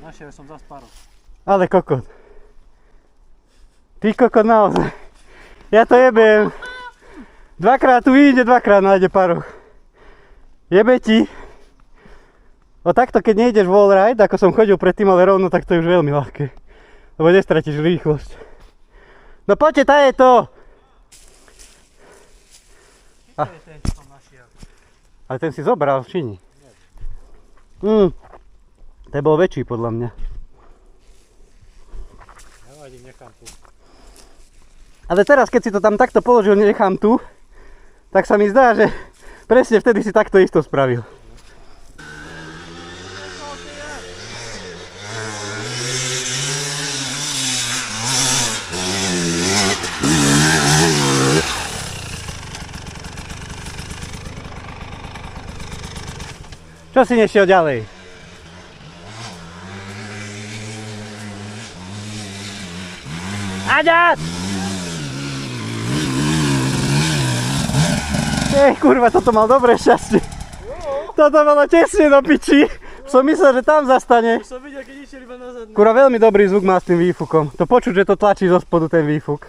Našiel som zas párov. Ale kokot. Ty kokot naozaj. Ja to jebem. Dvakrát tu vyjde, dvakrát nájde paroch. Jebe ti. O takto, keď nejdeš wallride, ako som chodil predtým, ale rovno, tak to je už veľmi ľahké. Lebo nestratíš rýchlosť. No poďte, tá je to. To je ten, čo som našiel. Ale ten si zobral, či nie? Ten bol väčší podľa mňa. Nevadí, nechám tu. Ale teraz, keď si to tam takto položil, nechám tu, tak sa mi zdá, že presne vtedy si takto isto spravil. Čo si nešiel ďalej? Aďat! Kurva, toto mal dobré šťastie. Toto bolo tesne do piči. Som myslel, že tam zastane. Som videl, keď išiel iba na zadnú. Kurva, veľmi dobrý zvuk má s tým výfukom. To počuť, že to tlačí zo spodu ten výfuk.